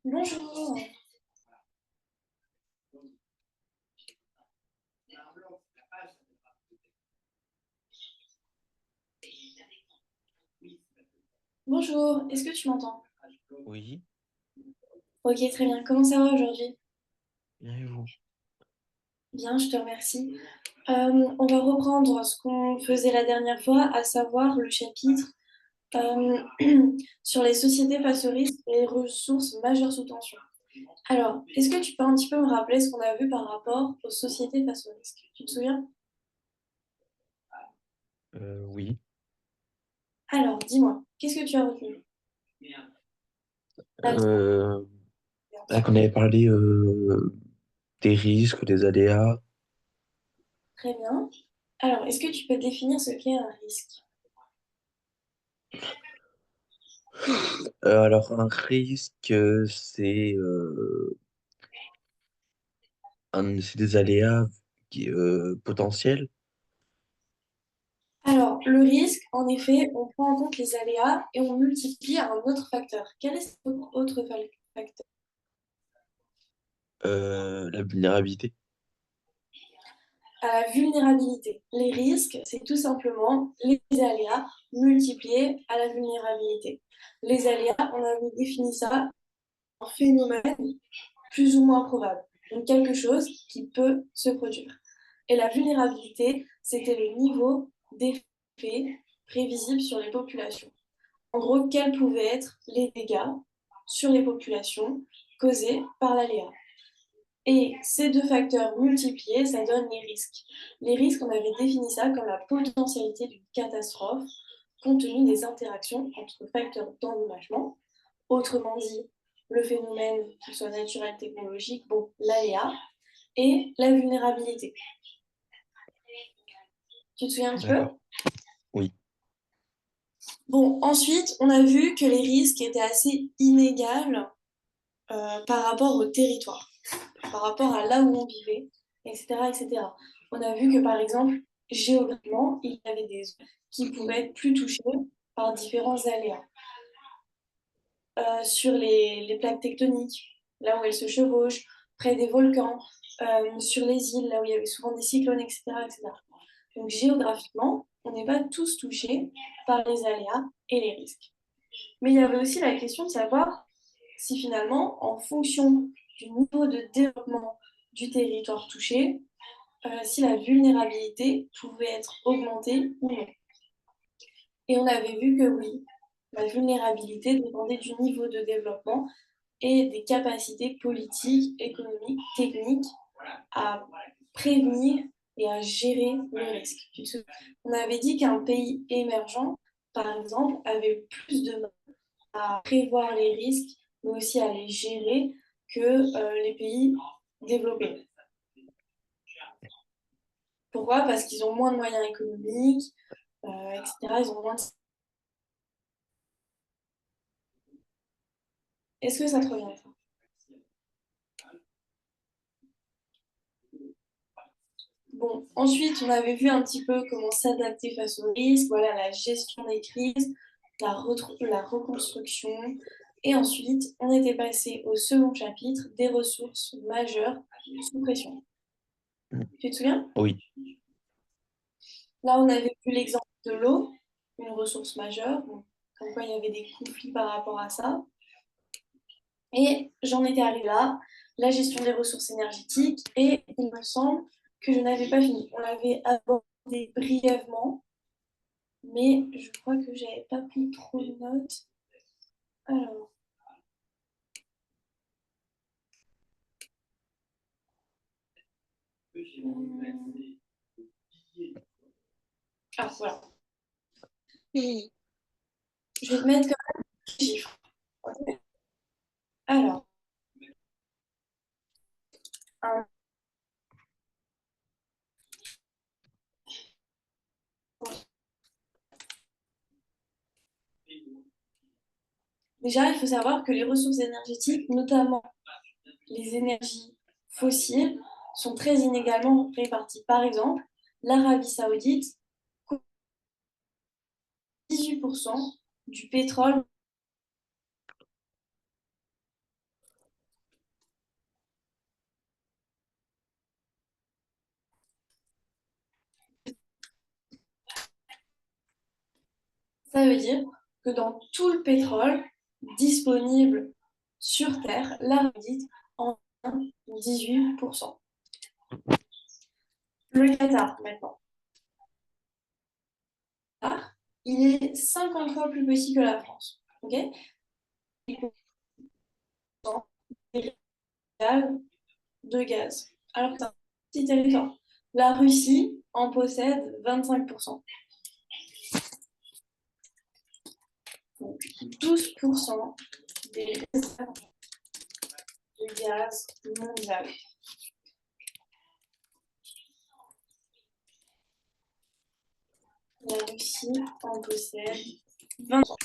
Bonjour. Bonjour, est-ce que tu m'entends? Oui, Ok, très bien. Comment ça va aujourd'hui? bien et vous? Bien, je te remercie. On va reprendre ce qu'on faisait la dernière fois, à savoir le chapitre euh, sur les sociétés face au risque et les ressources majeures sous tension. Alors, est-ce que tu peux un petit peu me rappeler ce qu'on a vu par rapport aux sociétés face au risque? Tu te souviens? Oui. Alors, dis-moi, qu'est-ce que tu as retenu? Ah, Euh, bien Là sûr. qu'on avait parlé des risques, des aléas. Très bien. Alors, est-ce que tu peux définir ce qu'est un risque? Alors, un risque, c'est des aléas potentiels. Alors, le risque, en effet, on prend en compte les aléas et on multiplie à un autre facteur. Quel est cet autre facteur? La vulnérabilité. À la vulnérabilité. Les risques, c'est tout simplement les aléas multipliés à la vulnérabilité. Les aléas, on avait défini ça en phénomène plus ou moins probable, donc quelque chose qui peut se produire. Et la vulnérabilité, c'était le niveau d'effet prévisible sur les populations. En gros, quels pouvaient être les dégâts sur les populations causés par l'aléa. Et ces deux facteurs multipliés, ça donne les risques. Les risques, on avait défini ça comme la potentialité d'une catastrophe compte tenu des interactions entre facteurs d'endommagement, autrement dit, le phénomène, qu'il soit naturel, technologique, bon, l'aléa, et la vulnérabilité. Tu te souviens un petit peu? D'accord. Oui. Bon, ensuite, on a vu que les risques étaient assez inégaux par rapport au territoire, par rapport à là où on vivait, etc., etc. On a vu que, par exemple, géographiquement, il y avait des zones qui pouvaient être plus touchées par différents aléas. Sur les plaques tectoniques, là où elles se chevauchent, près des volcans, sur les îles, là où il y avait souvent des cyclones, etc., etc. Donc géographiquement, on n'est pas tous touchés par les aléas et les risques. Mais il y avait aussi la question de savoir si finalement, en fonction du niveau de développement du territoire touché, si la vulnérabilité pouvait être augmentée ou non. Et on avait vu que oui, la vulnérabilité dépendait du niveau de développement et des capacités politiques, économiques, techniques à prévenir et à gérer le risque. On avait dit qu'un pays émergent, par exemple, avait plus de mal à prévoir les risques, mais aussi à les gérer que les pays développés. Pourquoi? Parce qu'ils ont moins de moyens économiques, etc. Ils ont moins de... Est-ce que ça te revient ça? Bon, ensuite, on avait vu un petit peu comment s'adapter face aux risques, voilà, la gestion des crises, la reconstruction. Et ensuite, on était passé au second chapitre des ressources majeures sous pression. Tu te souviens? Oui. Là, on avait vu l'exemple de l'eau, une ressource majeure, donc, comme quoi il y avait des conflits par rapport à ça. Et j'en étais arrivée là, la gestion des ressources énergétiques, et il me semble que je n'avais pas fini. On l'avait abordé brièvement, mais je crois que j'avais pas pris trop de notes. Alors, ah voilà. Je vais te mettre comme des chiffres. Alors, un- déjà, il faut savoir que les ressources énergétiques, notamment les énergies fossiles, sont très inégalement réparties. Par exemple, l'Arabie saoudite, 18% du pétrole. Ça veut dire que dans tout le pétrole disponible sur Terre, l'Arabie Saoudite en a 18%. Le Qatar, maintenant. Il est 50 fois plus petit que la France. Ok, de gaz. Alors que c'est un petit territoire. La Russie en possède 25%. Donc 12% des réserves de gaz mondial. La Russie en possède 20%.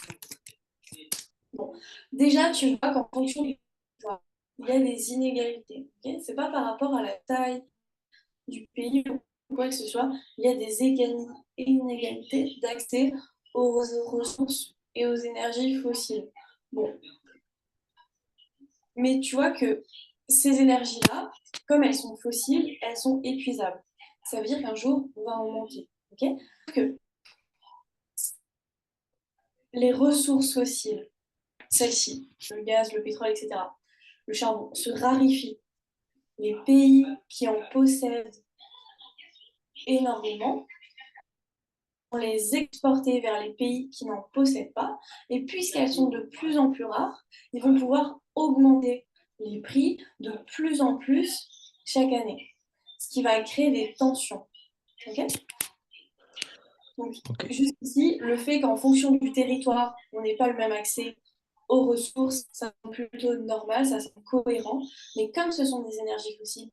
Bon. Déjà, tu vois qu'en fonction du territoire, il y a des inégalités. Okay, c'est pas par rapport à la taille du pays ou quoi que ce soit, il y a des inégalités d'accès aux ressources et aux énergies fossiles. Bon. Mais tu vois que ces énergies-là, comme elles sont fossiles, elles sont épuisables. Ça veut dire qu'un jour, on va en manquer. Okay, que les ressources fossiles, celles-ci, le gaz, le pétrole, etc., le charbon, se raréfient. Les pays qui en possèdent énormément vont les exporter vers les pays qui n'en possèdent pas. Et puisqu'elles sont de plus en plus rares, ils vont pouvoir augmenter les prix de plus en plus chaque année, ce qui va créer des tensions. Okay, donc, juste ici, le fait qu'en fonction du territoire, on n'ait pas le même accès aux ressources, ça semble plutôt normal, ça semble cohérent. Mais comme ce sont des énergies fossiles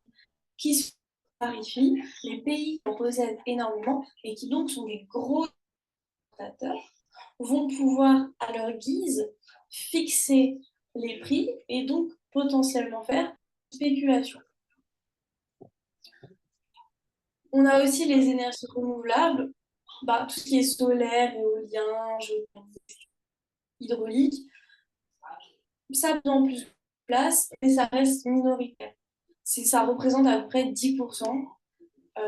qui se tarifient, les pays qui en possèdent énormément et qui donc sont des gros exportateurs vont pouvoir, à leur guise, fixer les prix et donc potentiellement faire spéculation. On a aussi les énergies renouvelables, tout ce qui est solaire, éolien, hydraulique. Ça prend plus de place, mais ça reste minoritaire. Ça représente à peu près 10%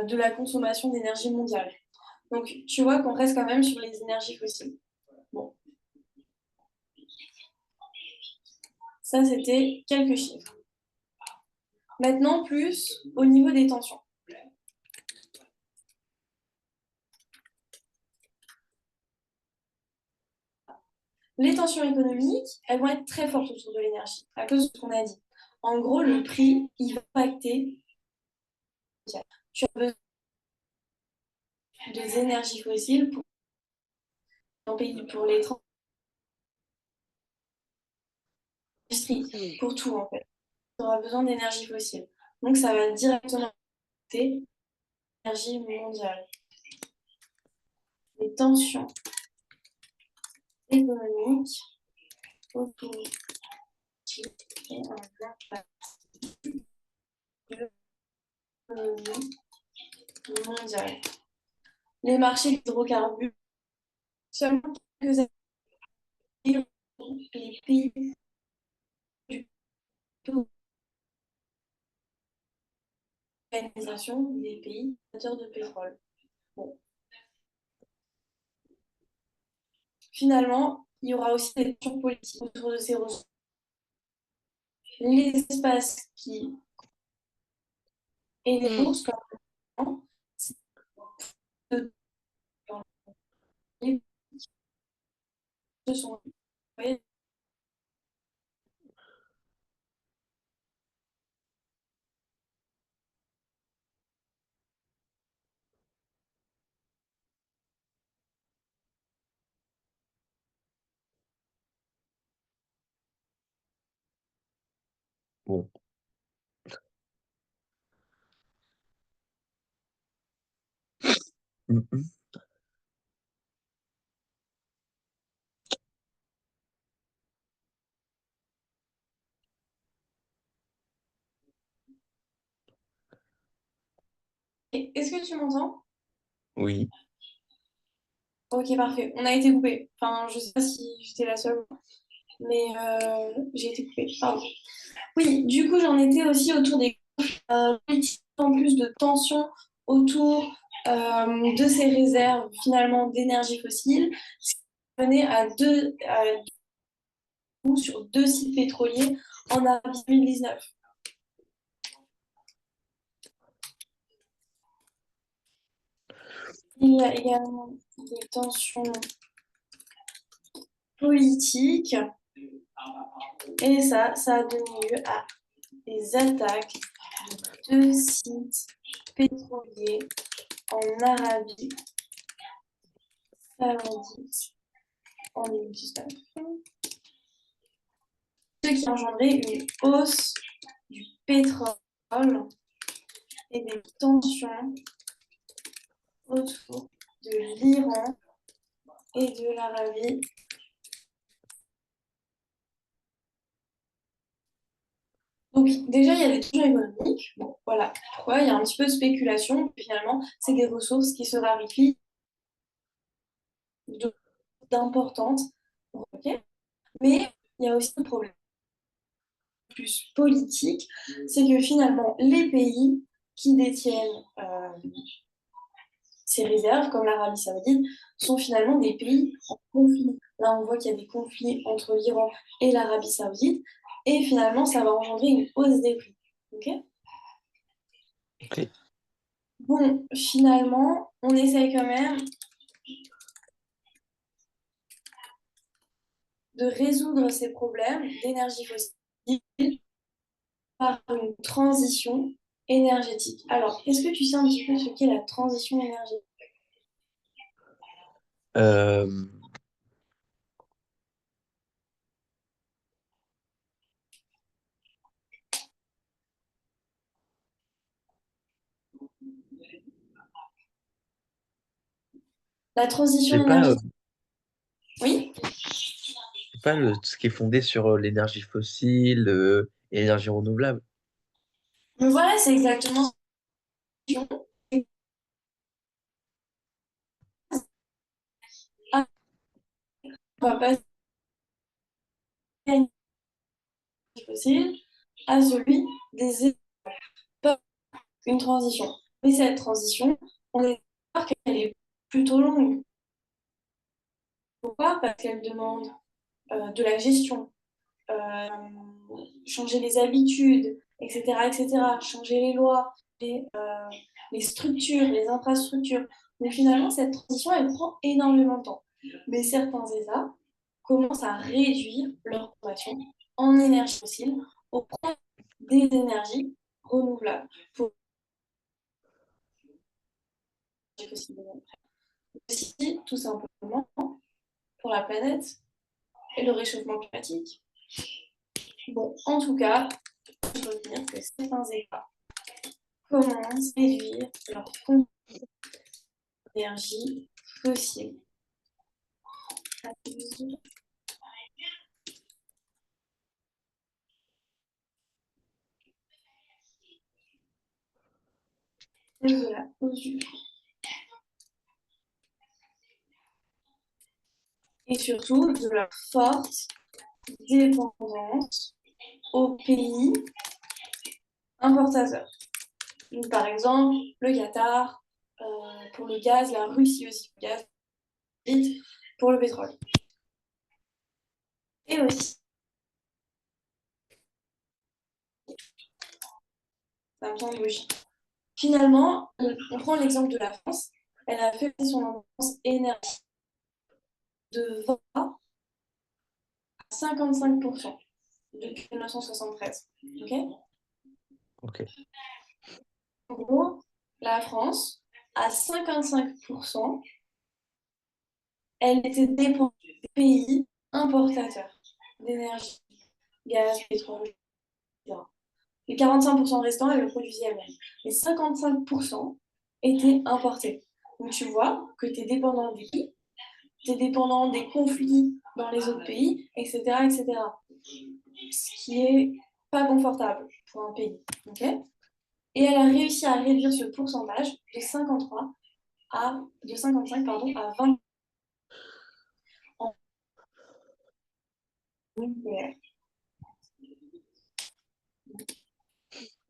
de la consommation d'énergie mondiale. Donc, tu vois qu'on reste quand même sur les énergies fossiles. Bon. Ça, c'était quelques chiffres. Maintenant, plus au niveau des tensions. Les tensions économiques, elles vont être très fortes autour de l'énergie, à cause de ce qu'on a dit. En gros, le prix, il va impacter. Tu as besoin des énergies fossiles pour les industries, pour tout en fait. Tu auras besoin d'énergie fossile. Donc ça va directement affecter l'énergie mondiale. Les tensions économiques autour de l'économie mondiale. Les marchés d'hydrocarbures, seulement quelques années, les pays du l'organisation des pays producteurs de pétrole. Bon. Finalement, il y aura aussi des tensions politiques autour de ces ressources. Les espaces qui et les ressources comme ce sont Bon. Mhm. Est-ce que tu m'entends? Oui, Ok, parfait. On a été coupé. Enfin, je sais pas si j'étais la seule, mais j'ai été coupée. Pardon. Oui, du coup, j'en étais aussi autour des en plus de tensions autour de ces réserves finalement d'énergie fossile, mené sur 2 sites pétroliers en Arabie 2019. Il y a également des tensions politiques et ça a donné lieu à des attaques de 2 sites pétroliers en Arabie Saoudite en 2019. Ce qui a engendré une hausse du pétrole et des tensions autour de l'Iran et de l'Arabie. Donc déjà, il y a des tensions économiques. Bon, voilà. Pourquoi il y a un petit peu de spéculation. Finalement, c'est des ressources qui se raréfient d'importantes. Okay. Mais il y a aussi un problème plus politique, c'est que finalement, les pays qui détiennent ces réserves, comme l'Arabie Saoudite, sont finalement des pays en conflit. Là, on voit qu'il y a des conflits entre l'Iran et l'Arabie Saoudite, et finalement, ça va engendrer une hausse des prix. Ok. Ok. Bon, finalement, on essaye quand même de résoudre ces problèmes d'énergie fossile par une transition énergétique. Alors, est-ce que tu sais un petit peu ce qu'est la transition énergétique? Euh, La transition c'est pas, énergétique, oui. c'est pas ce qui est fondé sur l'énergie fossile et l'énergie renouvelable. Mais voilà, c'est exactement ça. On va passer à une énergie fossile à celui des pas une transition. Mais cette transition, on est d'accord qu'elle est plutôt longue. Pourquoi? Parce qu'elle demande de la gestion, euh, changer les habitudes, etc., etc., changer les lois, les structures, les infrastructures. Mais finalement, cette transition, elle prend énormément de temps. Mais certains États commencent à réduire leur consommation en énergie fossile au profit des énergies renouvelables. Pour aussi, tout simplement, pour la planète et le réchauffement climatique. Bon, en tout cas, je veux dire que certains États commencent à réduire leur consommation d'énergie fossile. De la hausse du prix. Et surtout de la forte dépendance aux pays importateurs. Donc, par exemple, le Qatar pour le gaz, la Russie aussi pour le gaz, pour le pétrole. Et aussi, ça me semble logique. Finalement, on prend l'exemple de la France. Elle a fait son indépendance énergie de 20 à 55% depuis 1973. Okay. Ok. En gros, la France, à 55%, elle était dépendante des pays importateurs d'énergie, gaz, pétrole, etc. Les 45% restants, elle le produisait elle-même. Les 55% étaient importés. Donc tu vois que tu es dépendant des pays, tu es dépendant des conflits dans les autres pays, etc., etc. Ce qui est pas confortable pour un pays. Okay. Et elle a réussi à réduire ce pourcentage de 53 de 55 à 20 en nucléaire.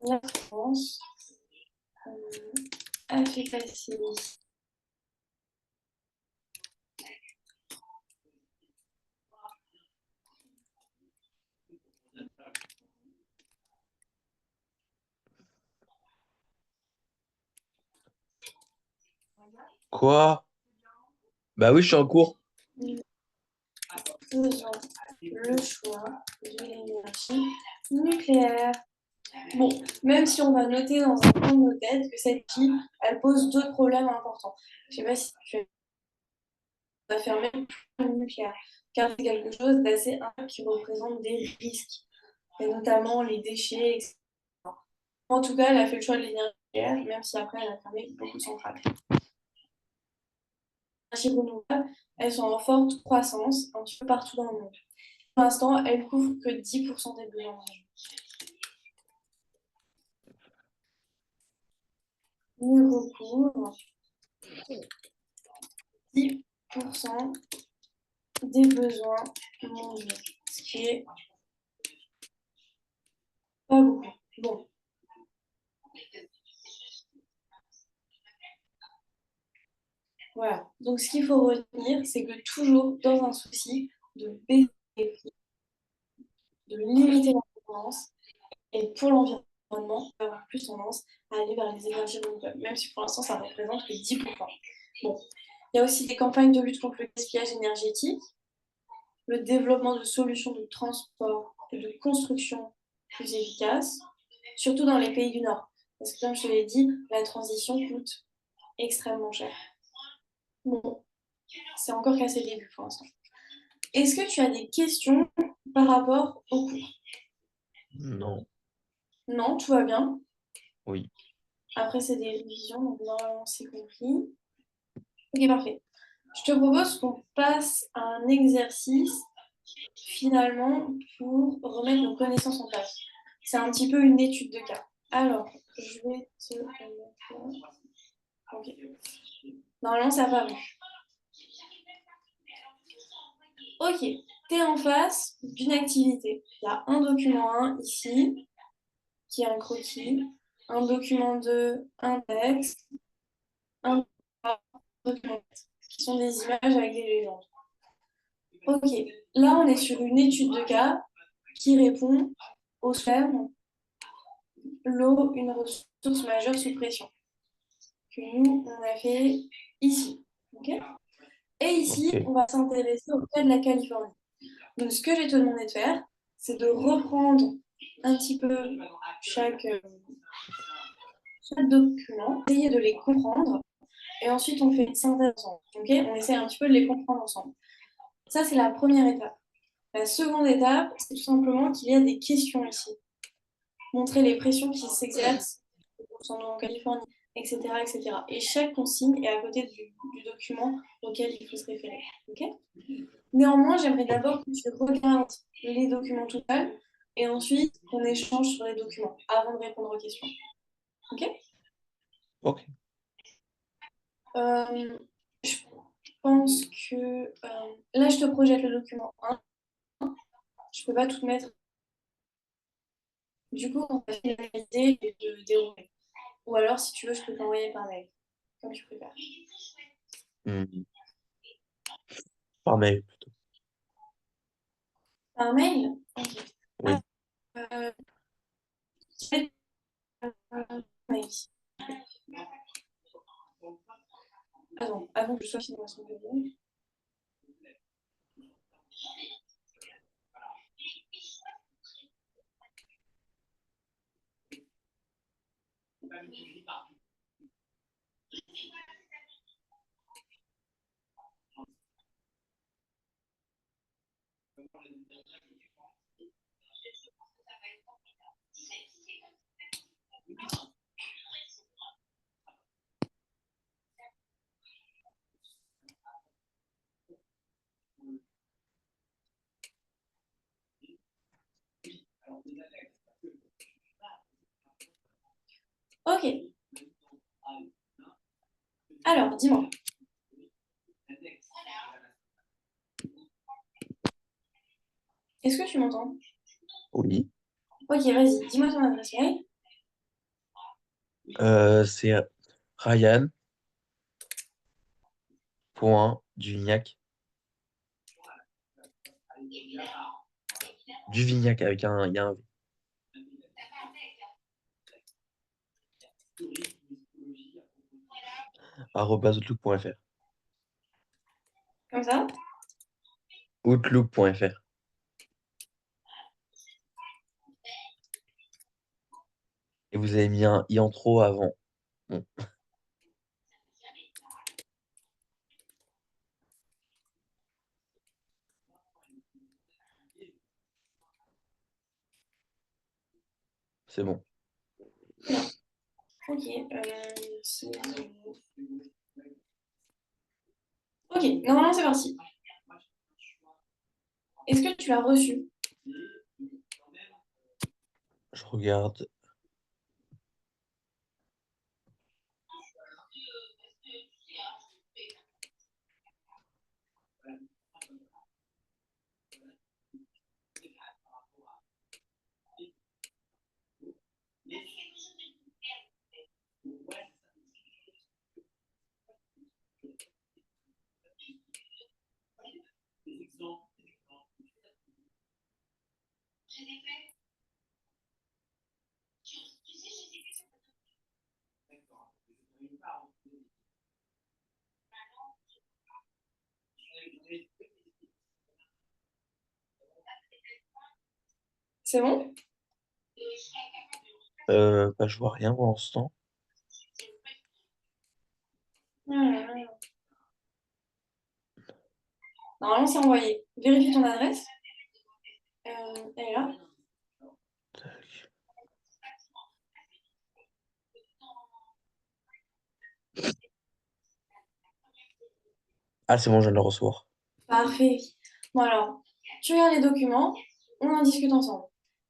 La France a fait passer Quoi? Bah oui, je suis en cours. Faisons le choix de l'énergie nucléaire. Bon, même si on va noter dans un coin de nos têtes que cette fille, elle pose d'autres problèmes importants. Je ne sais pas si tu vas faire même le nucléaire, car c'est quelque chose d'assez important qui représente des risques, et notamment les déchets, etc. En tout cas, elle a fait le choix de l'énergie nucléaire, même si après, elle a fermé beaucoup de centrales. Les énergies renouvelables, elles sont en forte croissance un petit peu partout dans le monde. Pour l'instant, elles ne couvrent que 10% des besoins. Elles recouvrent 10% des besoins mondiaux, ce qui est pas beaucoup. Bon, voilà. Donc, ce qu'il faut retenir, c'est que toujours dans un souci de baisser les prix, de limiter la dépendance, et pour l'environnement, avoir plus tendance à aller vers les énergies renouvelables, même si pour l'instant, ça ne représente que 10%. Bon. Il y a aussi des campagnes de lutte contre le gaspillage énergétique, le développement de solutions de transport et de construction plus efficaces, surtout dans les pays du Nord. Parce que comme je te l'ai dit, la transition coûte extrêmement cher. Bon, c'est encore qu'à ses débuts pour l'instant. Est-ce que tu as des questions par rapport au cours? Non. Non, tout va bien. Oui. Après, c'est des révisions, donc normalement, c'est compris. Ok, parfait. Je te propose qu'on passe à un exercice finalement pour remettre nos connaissances en place. C'est un petit peu une étude de cas. Alors, je vais te mettre. Ok. Normalement, ça va. Ok, tu es en face d'une activité. Il y a un document 1 ici, qui est un croquis, un document 2, un texte, un document 4, qui sont des images avec des légendes. Ok, là on est sur une étude de cas qui répond au thème l'eau, une ressource majeure sous pression, que nous on a fait ici. Okay, et ici, Ok. on va s'intéresser au cas de la Californie. Donc ce que je vais te demander de faire, c'est de reprendre un petit peu chaque, chaque document, essayer de les comprendre, et ensuite on fait une synthèse ensemble. Okay, on essaie un petit peu de les comprendre ensemble. Ça, c'est la première étape. La seconde étape, c'est tout simplement qu'il y a des questions ici. Montrer les pressions qui s'exercent en Californie, etc., etc. Et chaque consigne est à côté du document auquel il faut se référer. Okay, néanmoins, j'aimerais d'abord que tu regardes les documents tout seuls et ensuite qu'on échange sur les documents avant de répondre aux questions. Ok, Ok. je pense que là, je te projette le document 1. Je ne peux pas tout mettre. Du coup, on va finaliser et de dérouler. Ou alors, si tu veux, je peux t'envoyer par mail, comme tu préfères. Hmm. Par mail plutôt. Par mail? Ok. Ah, Oui. euh, mail. Attends, avant que je sois fini son bureau. Ok. Alors, dis-moi. Est-ce que tu m'entends? Oui. Ok, vas-y, dis-moi ton adresse mail. C'est Ryan. Point Duvignac. Duvignac avec un. Il y a un V. outlook.fr. Comme ça? Outlook.fr. Et vous avez mis un i en trop avant. Bon, c'est bon. Ok. Ok, normalement c'est parti. Est-ce que tu l'as reçu? Je regarde. C'est bon? Bah, je vois rien pour l'instant. Ah. Normalement c'est envoyé. Vérifie ton adresse. Elle est là. Tac. Ah, c'est bon, je viens de le recevoir. Parfait. Bon alors, tu regardes les documents, on en discute ensemble.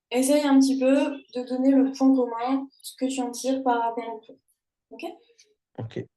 Essaye un petit peu de donner le point commun, ce que tu en tires par rapport au cours. Ok? Ok.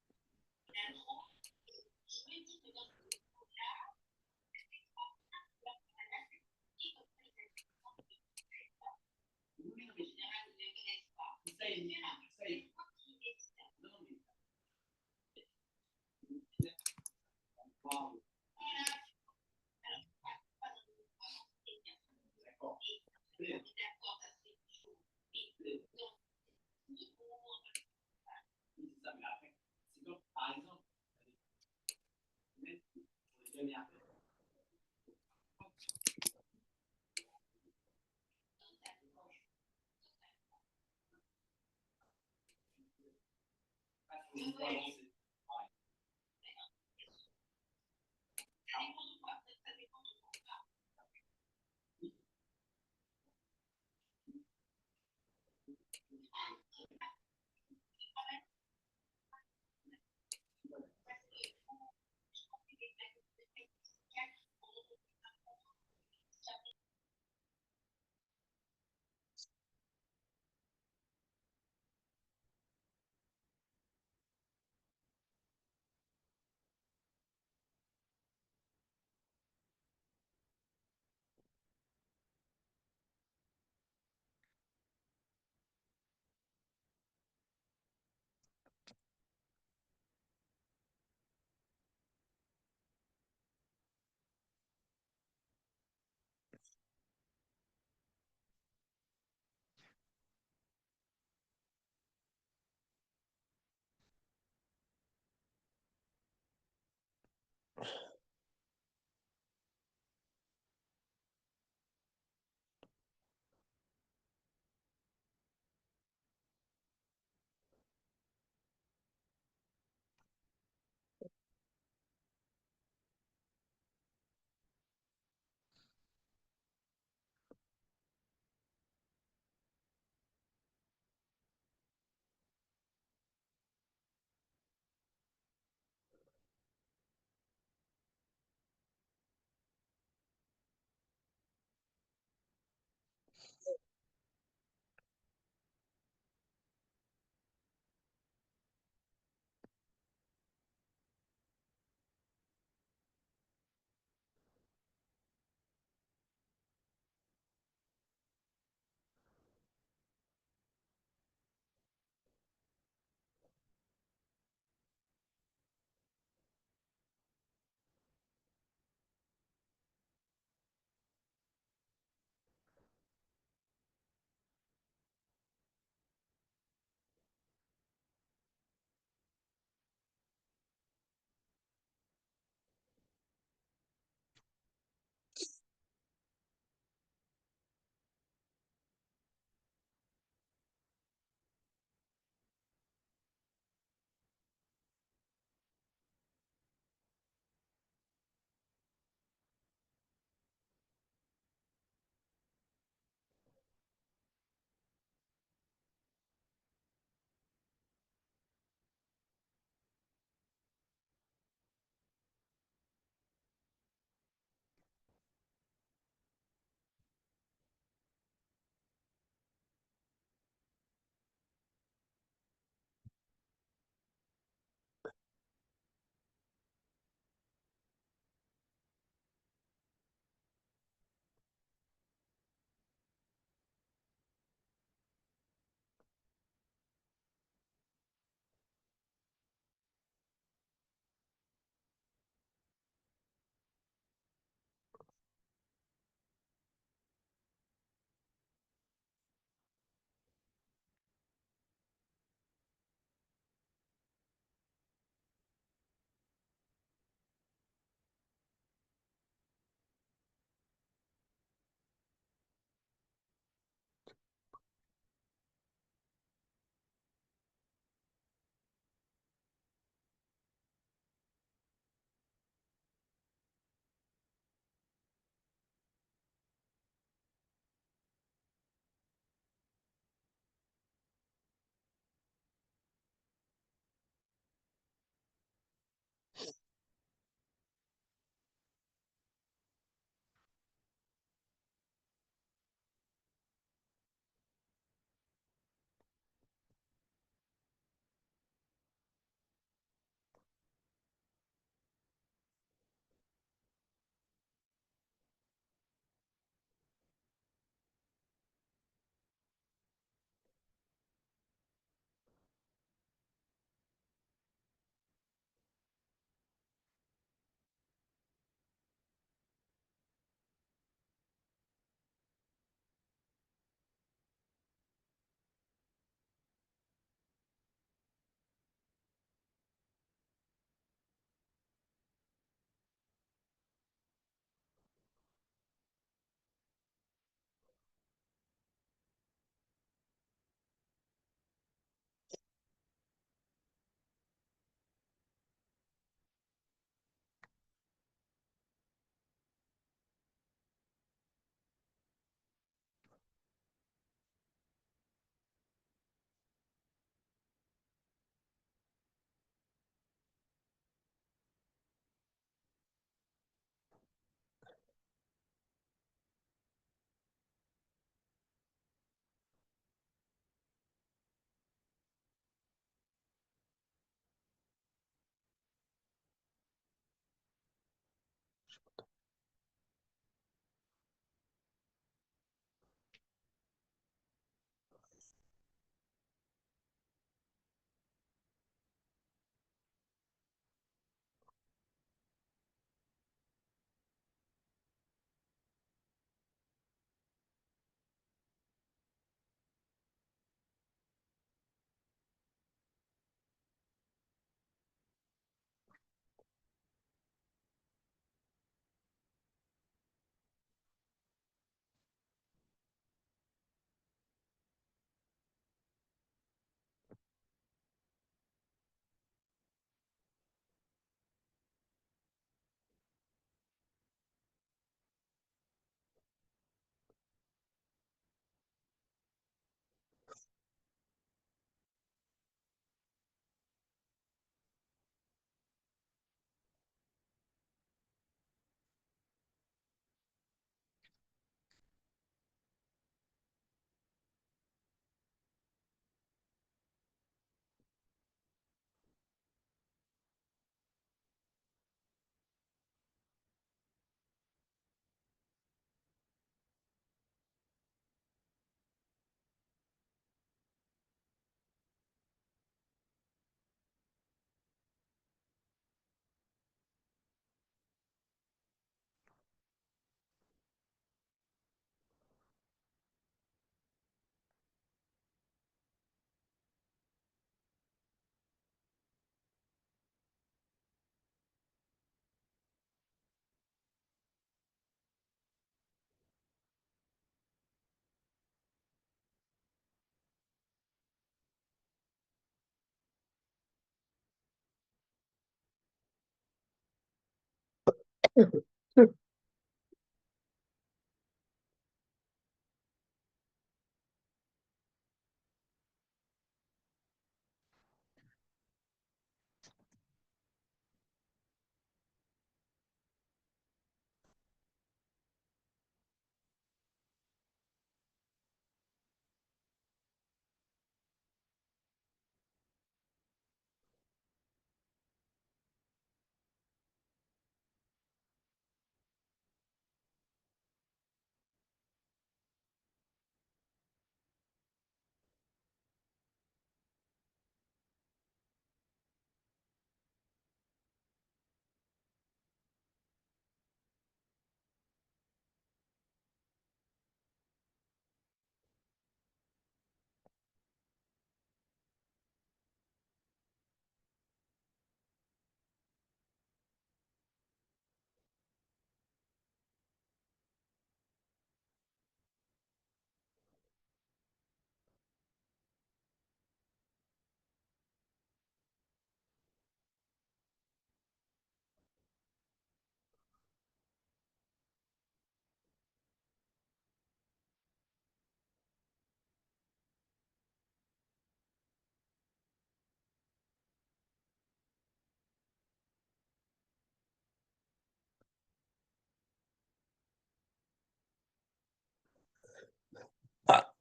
Ah,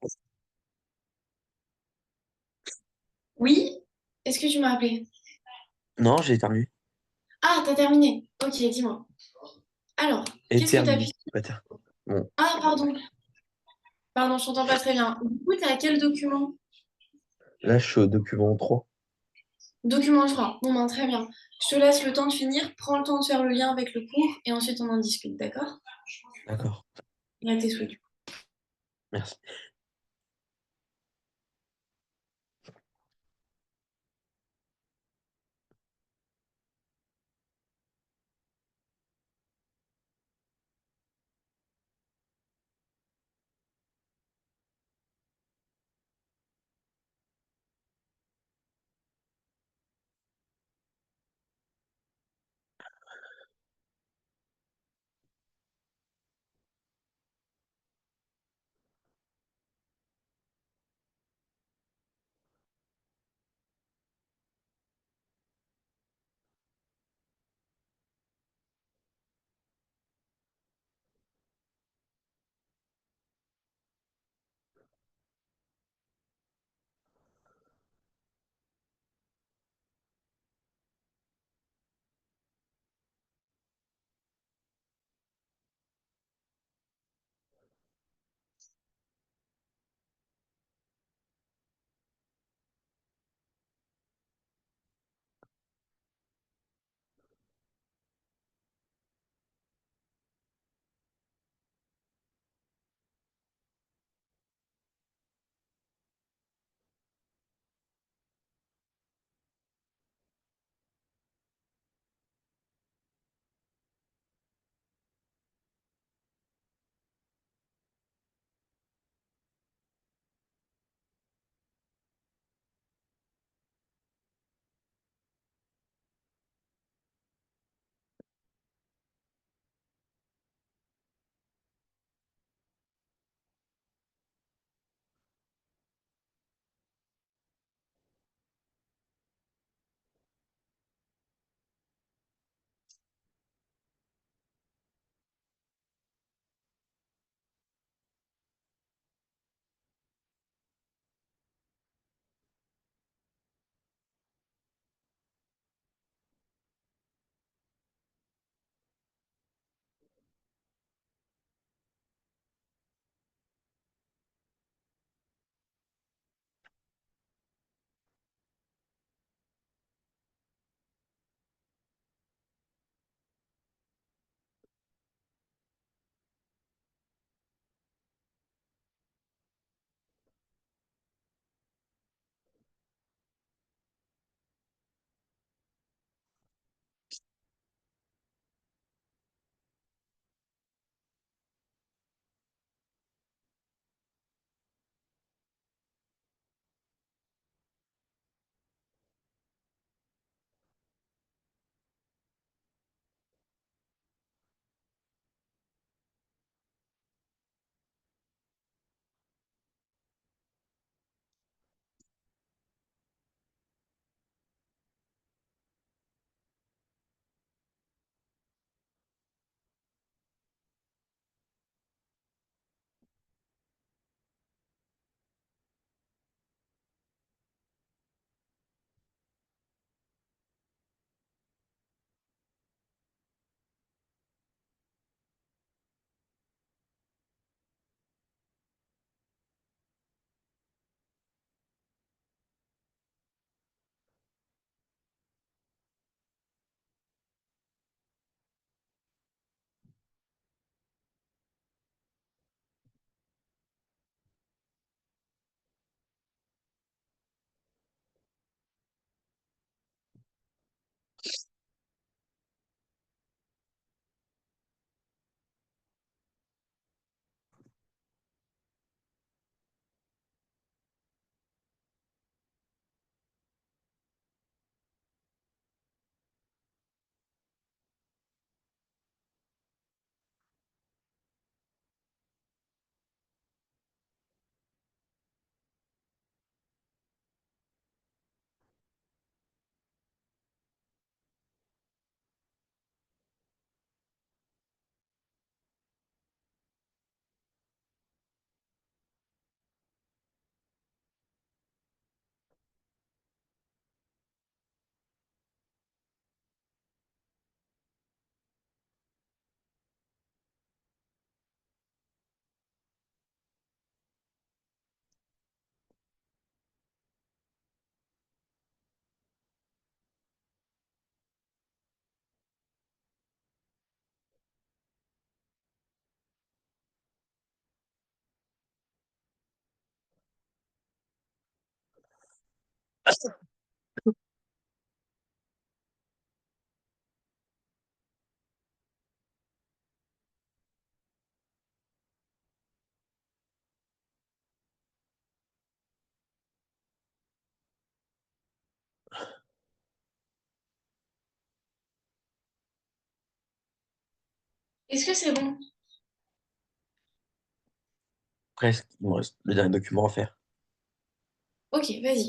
Oui, est-ce que tu m'as appelé? non, j'ai éternué. Ah, t'as terminé. Ok, dis-moi. Alors, qu'est-ce que t'as pu... Éternué. Pas ter- Bon, Ah, pardon. Pardon, je t'entends pas très bien. Du coup, t'es à quel document? là, je suis au document 3. Document 3. Bon, ben, très bien. Je te laisse le temps de finir. Prends le temps de faire le lien avec le cours et ensuite on en discute, d'accord? D'accord. Et à tes souhaits. Merci. Est-ce que c'est bon? Presque, il me reste le dernier document à faire. Ok, vas-y.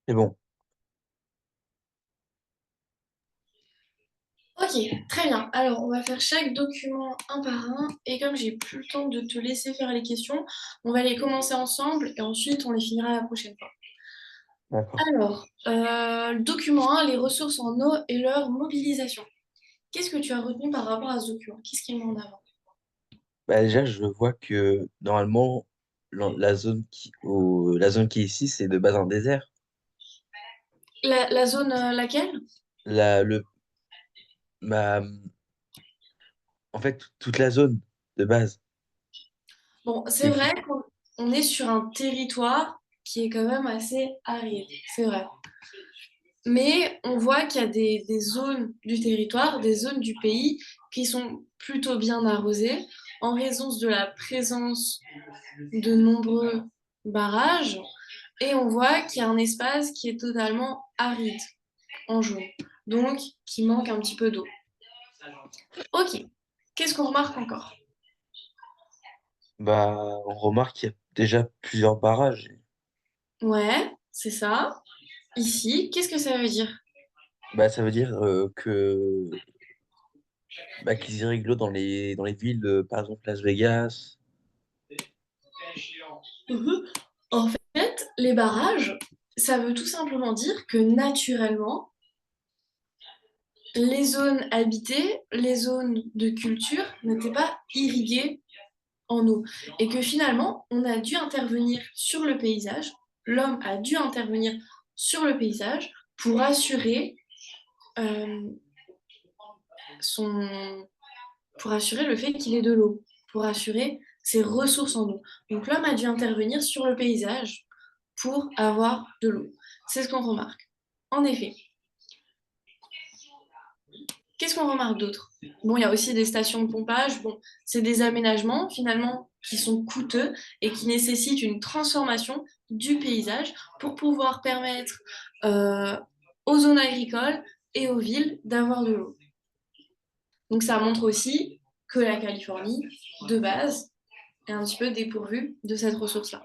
C'est bon. Ok, très bien. Alors, on va faire chaque document un par un. Et comme j'ai plus le temps de te laisser faire les questions, on va les commencer ensemble et ensuite on les finira la prochaine fois. D'accord. Alors, le document 1, les ressources en eau et leur mobilisation. Qu'est-ce que tu as retenu par rapport à ce document? Qu'est-ce qui est mis en avant? Bah, déjà, je vois que normalement, la zone qui est ici, c'est de base un désert. La zone laquelle? La, le, ma, En fait, toute la zone de base. Bon, c'est C'est écrit. vrai qu'on est sur un territoire qui est quand même assez aride, c'est vrai. Mais on voit qu'il y a des zones du territoire, des zones du pays qui sont plutôt bien arrosées en raison de la présence de nombreux barrages. Et on voit qu'il y a un espace qui est totalement aride en jaune, donc qui manque un petit peu d'eau. Ok, qu'est-ce qu'on remarque encore? Bah, on remarque qu'il y a déjà plusieurs barrages. Ouais, c'est ça. Ici, qu'est-ce que ça veut dire? Bah, ça veut dire que bah, qu'ils irriguent l'eau dans les villes, par exemple Las Vegas. Mhm. En fait, les barrages, ça veut tout simplement dire que naturellement, les zones habitées, les zones de culture n'étaient pas irriguées en eau. Et que finalement, on a dû intervenir sur le paysage, l'homme a dû intervenir sur le paysage pour assurer, euh, son, pour assurer le fait qu'il ait de l'eau, pour assurer ses ressources en eau. Donc l'homme a dû intervenir sur le paysage pour avoir de l'eau. C'est ce qu'on remarque. En effet, qu'est-ce qu'on remarque d'autre? Bon, il y a aussi des stations de pompage. Bon, c'est des aménagements finalement qui sont coûteux et qui nécessitent une transformation du paysage pour pouvoir permettre euh, aux zones agricoles et aux villes d'avoir de l'eau. Donc ça montre aussi que la Californie, de base, est un petit peu dépourvue de cette ressource-là.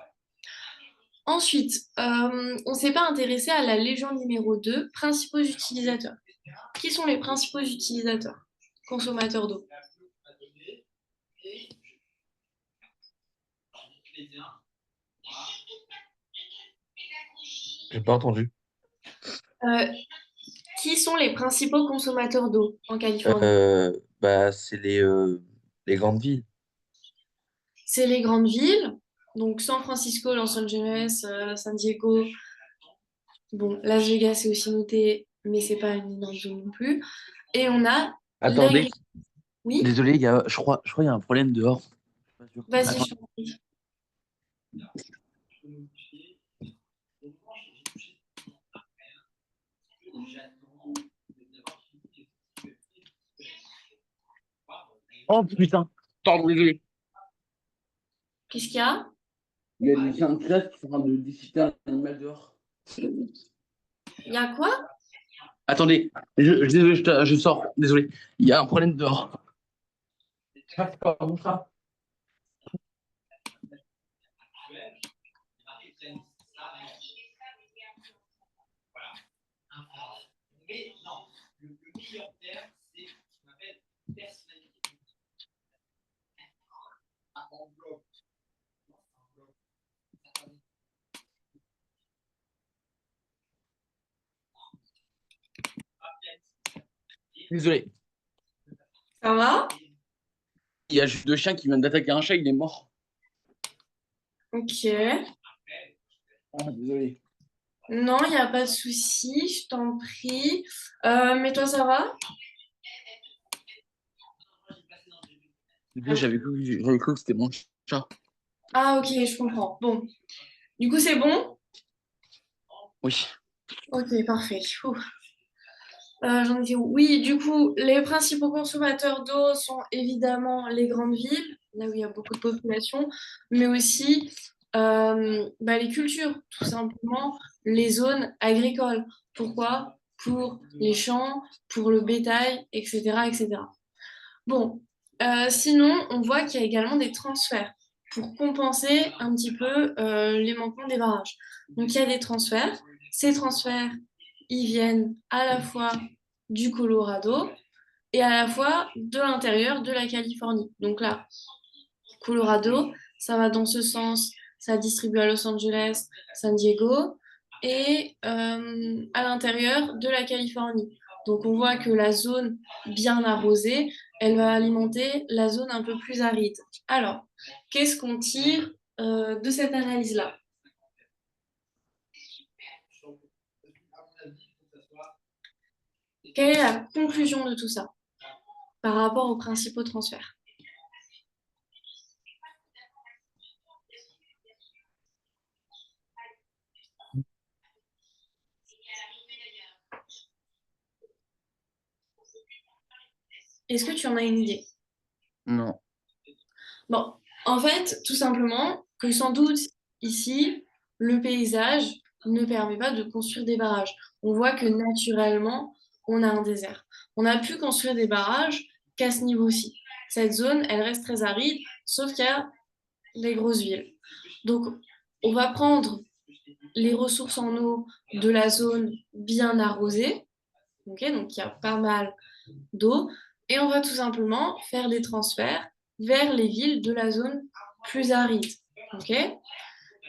Ensuite, on ne s'est pas intéressé à la légende numéro 2, principaux utilisateurs. Qui sont les principaux utilisateurs, consommateurs d'eau? J'ai pas entendu. Euh, qui sont les principaux consommateurs d'eau en Californie? Bah, c'est les grandes villes. C'est les grandes villes, donc San Francisco, Los Angeles, San Diego. Bon, Las Vegas est aussi noté, mais c'est pas une énorme zone non plus. Et on a Attendez, l'agriculture. Oui, désolé, je crois qu'il y a un problème dehors. Je suis pas sûr. vas-y, Attends. je t'en prie. Oh putain, pardon, désolé. Qu'est-ce qu'il y a? Il y a des chiens de classe qui sont en train de discuter un animal dehors. Il y a quoi? Attendez, désolé, je sors, désolé. Il y a un problème dehors. Ah, c'est pas bon, ça. Désolé. Ça va? Il y a juste deux chiens qui viennent d'attaquer un chat, il est mort. Ok. Ah, désolé. Non, il n'y a pas de souci, je t'en prie. Mais toi, ça va? Désolé, j'avais cru que c'était mon chat. Ah, ok, je comprends. Bon, du coup, c'est bon? Oui. Ok, parfait. Ouh. J'en étais où? Oui, du coup, les principaux consommateurs d'eau sont évidemment les grandes villes, là où il y a beaucoup de population, mais aussi les cultures, tout simplement, les zones agricoles. Pourquoi? Pour les champs, pour le bétail, etc., etc. Bon, sinon, on voit qu'il y a également des transferts pour compenser un petit peu les manquements des barrages. Donc, il y a des transferts. Ces transferts, ils viennent à la fois du Colorado et à la fois de l'intérieur de la Californie. Donc là, Colorado, ça va dans ce sens, ça distribue à Los Angeles, San Diego et à l'intérieur de la Californie. Donc on voit que la zone bien arrosée, elle va alimenter la zone un peu plus aride. Alors, qu'est-ce qu'on tire de cette analyse-là? Quelle est la conclusion de tout ça par rapport aux principaux transferts? Est-ce que tu en as une idée? Non. Bon, en fait, tout simplement que sans doute ici, le paysage ne permet pas de construire des barrages. On voit que naturellement, on a un désert. On a pu construire des barrages qu'à ce niveau-ci. Cette zone, elle reste très aride, sauf qu'il y a les grosses villes. Donc, on va prendre les ressources en eau de la zone bien arrosée, okay, donc il y a pas mal d'eau, et on va tout simplement faire des transferts vers les villes de la zone plus aride. Okay,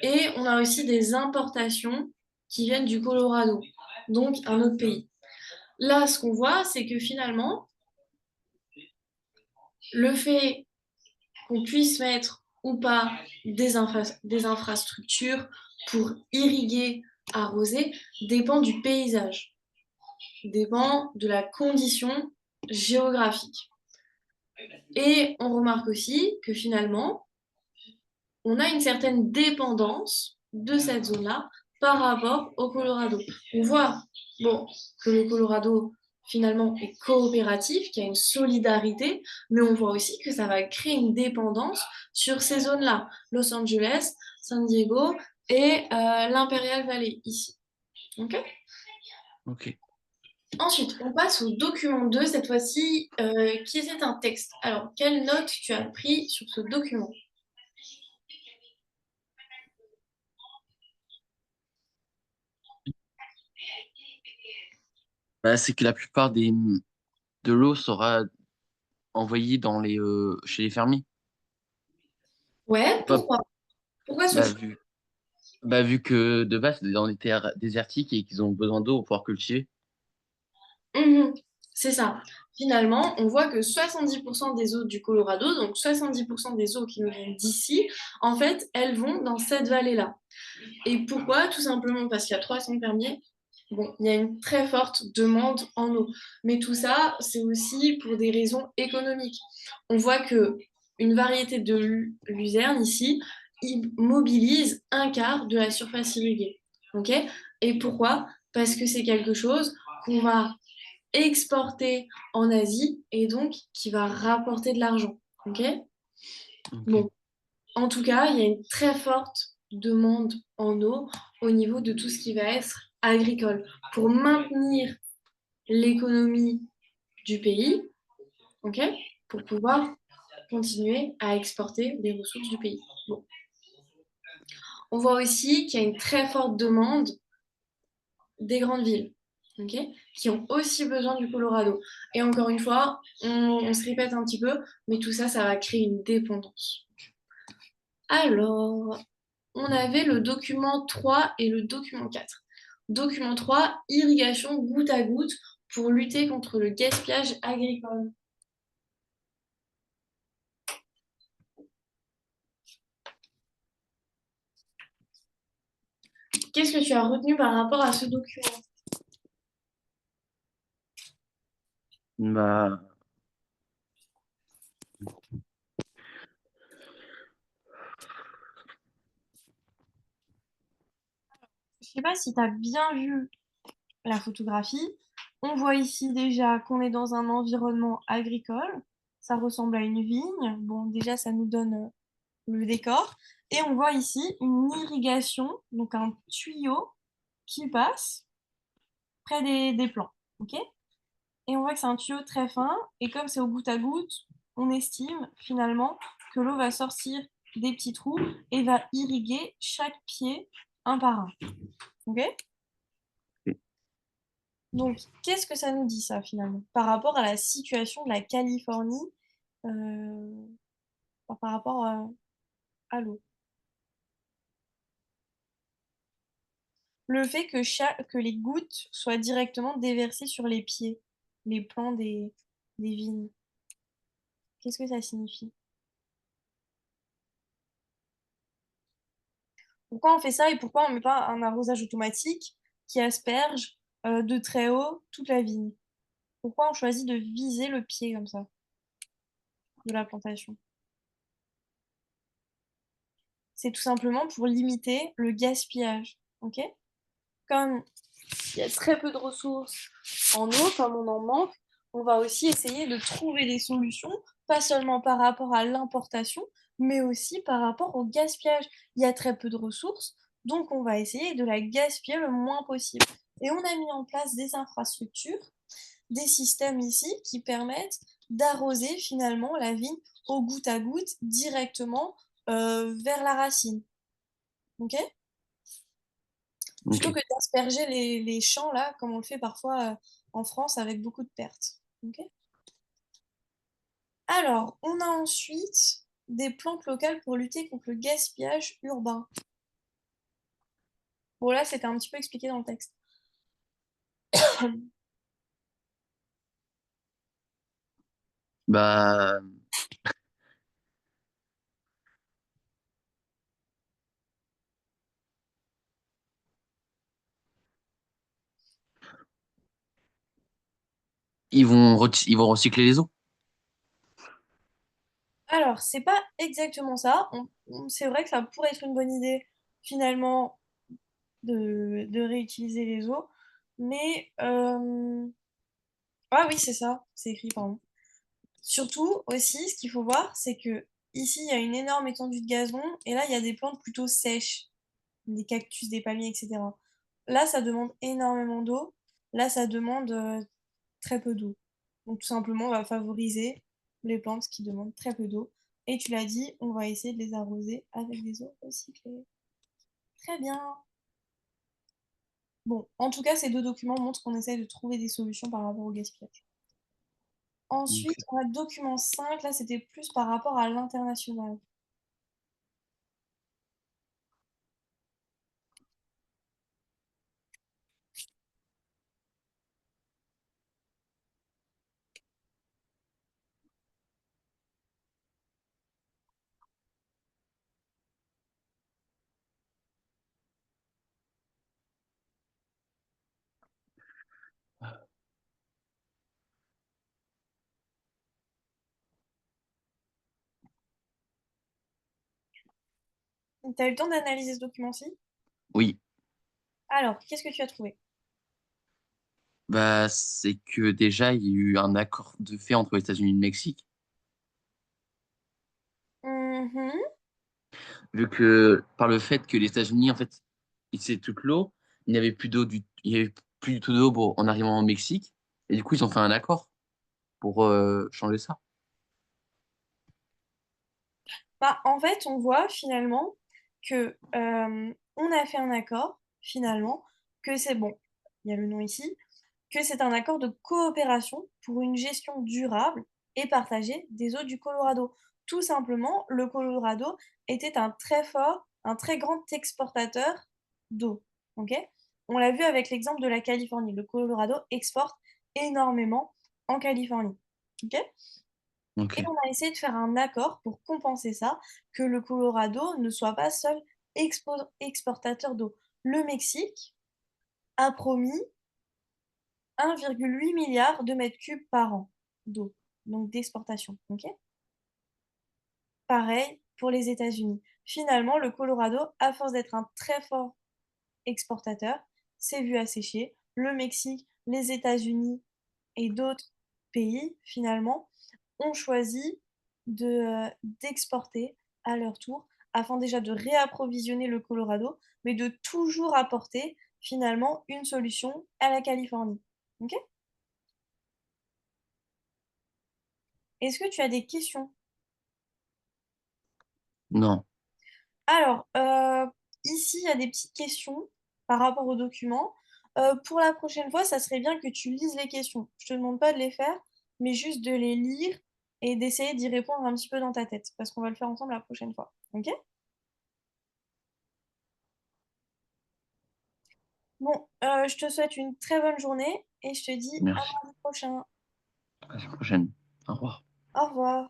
et on a aussi des importations qui viennent du Colorado, donc un autre pays. Là, ce qu'on voit, c'est que finalement, le fait qu'on puisse mettre ou pas des infrastructures pour irriguer, arroser, dépend du paysage, dépend de la condition géographique. Et on remarque aussi que finalement, on a une certaine dépendance de cette zone-là par rapport au Colorado. On voit que le Colorado, finalement, est coopératif, qu'il y a une solidarité, mais on voit aussi que ça va créer une dépendance sur ces zones-là. Los Angeles, San Diego et l'Imperial Valley, ici. OK ? Ok. Ensuite, on passe au document 2, cette fois-ci, qui est un texte. Alors, quelle note tu as pris sur ce document ? Bah, c'est que la plupart de l'eau sera envoyée chez les fermiers. Ouais, Pas, pourquoi? Pourquoi ce bah, choix? vu que de base, c'est dans des terres désertiques et qu'ils ont besoin d'eau pour pouvoir cultiver. Mhm, c'est ça. Finalement, on voit que 70% des eaux du Colorado, donc 70% des eaux qui nous viennent d'ici, en fait, elles vont dans cette vallée-là. Et pourquoi? Tout simplement parce qu'il y a 300 fermiers. Bon, il y a une très forte demande en eau. Mais tout ça, c'est aussi pour des raisons économiques. On voit que une variété de luzerne ici, il mobilise un quart de la surface irriguée. OK? Et pourquoi? Parce que c'est quelque chose qu'on va exporter en Asie et donc qui va rapporter de l'argent. OK? Ok. Bon, en tout cas, il y a une très forte demande en eau au niveau de tout ce qui va être agricole. Pour maintenir l'économie du pays, ok, pour pouvoir continuer à exporter les ressources du pays. Bon. On voit aussi qu'il y a une très forte demande des grandes villes, ok, qui ont aussi besoin du Colorado. Et encore une fois, on se répète un petit peu, mais tout ça, ça va créer une dépendance. Alors, on avait le document 3 et le document 4. Document 3, irrigation goutte à goutte pour lutter contre le gaspillage agricole. Qu'est-ce que tu as retenu par rapport à ce document? Bah, Je ne sais pas si tu as bien vu la photographie. On voit ici déjà qu'on est dans un environnement agricole. Ça ressemble à une vigne. Bon, déjà, ça nous donne le décor. Et on voit ici une irrigation, donc un tuyau qui passe près des plants. Ok, et on voit que c'est un tuyau très fin. Et comme c'est au goutte à goutte, on estime finalement que l'eau va sortir des petits trous et va irriguer chaque pied un par un. Ok, donc, qu'est-ce que ça nous dit, ça, finalement, par rapport à la situation de la Californie, euh, par rapport à l'eau? Le fait que les gouttes soient directement déversées sur les pieds, les plants des vignes. Qu'est-ce que ça signifie? Pourquoi on fait ça et pourquoi on ne met pas un arrosage automatique qui asperge de très haut toute la vigne? Pourquoi on choisit de viser le pied comme ça de la plantation? C'est tout simplement pour limiter le gaspillage. Ok, comme il y a très peu de ressources en eau, comme on en manque, on va aussi essayer de trouver des solutions, pas seulement par rapport à l'importation, mais aussi par rapport au gaspillage. Il y a très peu de ressources, donc on va essayer de la gaspiller le moins possible. Et on a mis en place des infrastructures, des systèmes ici qui permettent d'arroser finalement la vigne au goutte à goutte directement vers la racine. Ok? Ok. Plutôt que d'asperger les champs là, comme on le fait parfois en France avec beaucoup de pertes. Ok. Alors, on a ensuite des plantes locales pour lutter contre le gaspillage urbain. Bon, là, c'était un petit peu expliqué dans le texte. Bah, ils vont recycler les eaux. Alors, c'est pas exactement ça. C'est vrai que ça pourrait être une bonne idée, finalement, de réutiliser les eaux. Mais, ah oui, c'est ça, c'est écrit, pardon. Surtout, aussi, ce qu'il faut voir, c'est que ici, il y a une énorme étendue de gazon, et là, il y a des plantes plutôt sèches, des cactus, des palmiers, etc. Là, ça demande énormément d'eau. Là, ça demande très peu d'eau. Donc, tout simplement, on va favoriser les plantes qui demandent très peu d'eau. Et tu l'as dit, on va essayer de les arroser avec des eaux recyclées. Très bien. Bon, en tout cas, ces deux documents montrent qu'on essaie de trouver des solutions par rapport au gaspillage. Ok. Ensuite, on a le document 5. Là, c'était plus par rapport à l'international. Tu as eu le temps d'analyser ce document-ci? Oui. Alors, qu'est-ce que tu as trouvé? Bah, c'est que déjà, il y a eu un accord de fait entre les États-Unis et le Mexique. Mhm. Vu que par le fait que les États-Unis, en fait, c'est toute l'eau, il n'y avait plus il y avait plus du tout d'eau en arrivant au Mexique. Et du coup, ils ont fait un accord pour changer ça. Bah, en fait, on voit finalement que on a fait un accord, finalement, que c'est bon, il y a le nom ici, que c'est un accord de coopération pour une gestion durable et partagée des eaux du Colorado. Tout simplement, le Colorado était un très grand exportateur d'eau. Ok? On l'a vu avec l'exemple de la Californie. Le Colorado exporte énormément en Californie. Ok? Et Ok. on a essayé de faire un accord pour compenser ça, que le Colorado ne soit pas seul exportateur d'eau. Le Mexique a promis 1,8 milliard de mètres cubes par an d'eau, donc d'exportation. Ok. Pareil pour les États-Unis. Finalement, le Colorado, à force d'être un très fort exportateur, s'est vu assécher. Le Mexique, les États-Unis et d'autres pays, finalement, ont choisi d'exporter à leur tour, afin déjà de réapprovisionner le Colorado, mais de toujours apporter finalement une solution à la Californie. Ok. Est-ce que tu as des questions? Non. Alors, ici, il y a des petites questions par rapport au document. Pour la prochaine fois, ça serait bien que tu lises les questions. Je te demande pas de les faire, mais juste de les lire et d'essayer d'y répondre un petit peu dans ta tête, parce qu'on va le faire ensemble la prochaine fois. Ok? Bon, je te souhaite une très bonne journée et je te dis à Merci. mardi prochain. À la prochaine. Au revoir. Au revoir.